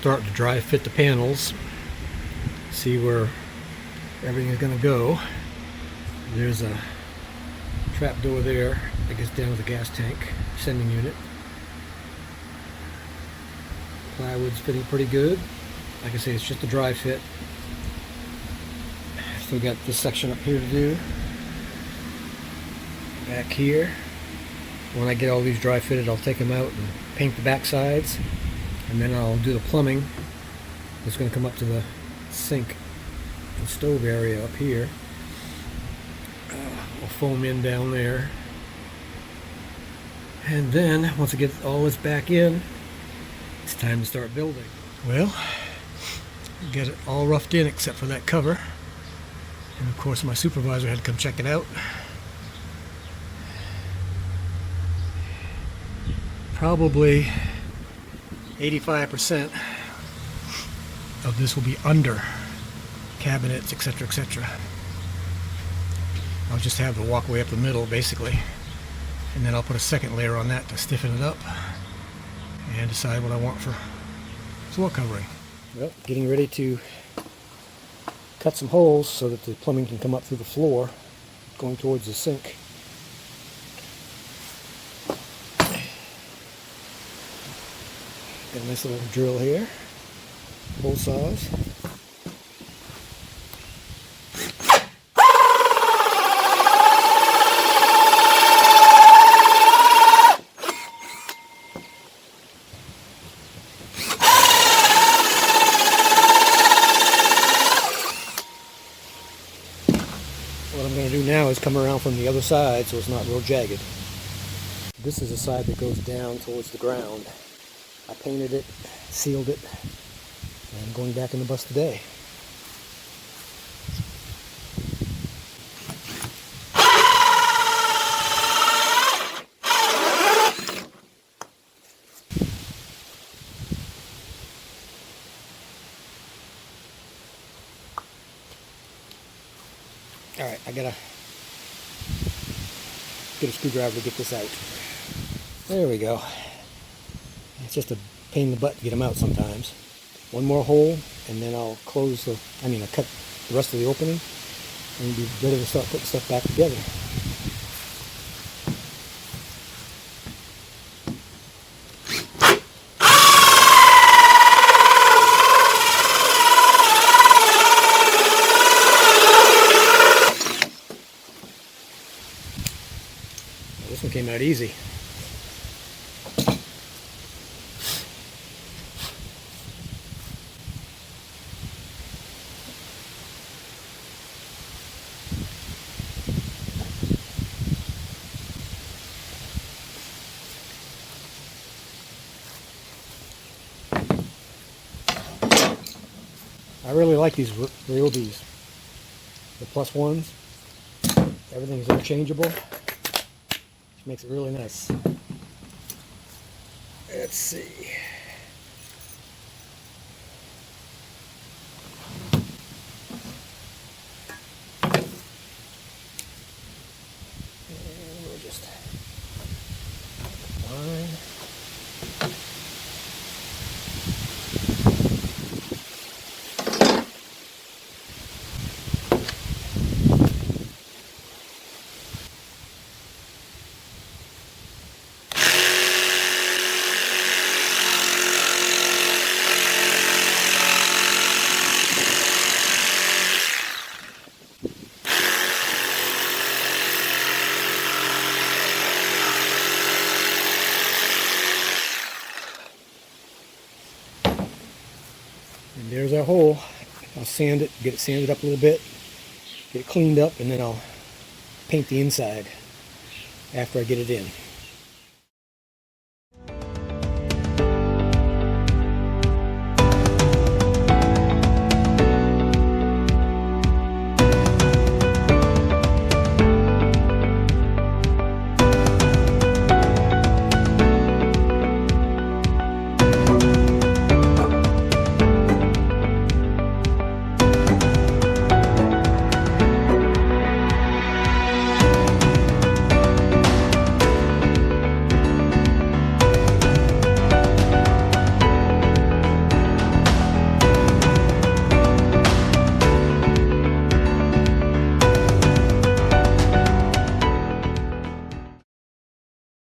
start to dry fit the panels, see where everything is going to go. There's a trap door there that gets down to the gas tank sending unit. Plywood's fitting pretty good. Like I say, it's just a dry fit. Still got this section up here to do. Back here. When I get all these dry fitted, I'll take them out and paint the back sides, and then I'll do the plumbing. It's going to come up to the sink and stove area up here. I'll foam in down there, and then once I get all this back in, it's time to start building. Well, get it all roughed in except for that cover, and of course my supervisor had to come check it out. Probably 85% of this will be under cabinets, etc., etc. I'll just have the walkway up the middle basically, and then I'll put a second layer on that to stiffen it up and decide what I want for floor covering. Well, getting ready to cut some holes so that the plumbing can come up through the floor going towards the sink. Got a nice little drill here, hole saws. What I'm going to do now is come around from the other side so it's not real jagged. This is the side that goes down towards the ground. I painted it, sealed it, and I'm going back in the bus today. Alright, I gotta get a screwdriver to get this out. There we go. It's just a pain in the butt to get them out sometimes. One more hole, and then I'll close the, I'll cut the rest of the opening, and be ready to start putting stuff back together. Well, this one came out easy. I really like these Ryobis, the plus ones. Everything is interchangeable, which makes it really nice. Let's see. And we'll just line. And there's our hole. I'll sand it, get it sanded up a little bit, get it cleaned up, and then I'll paint the inside after I get it in.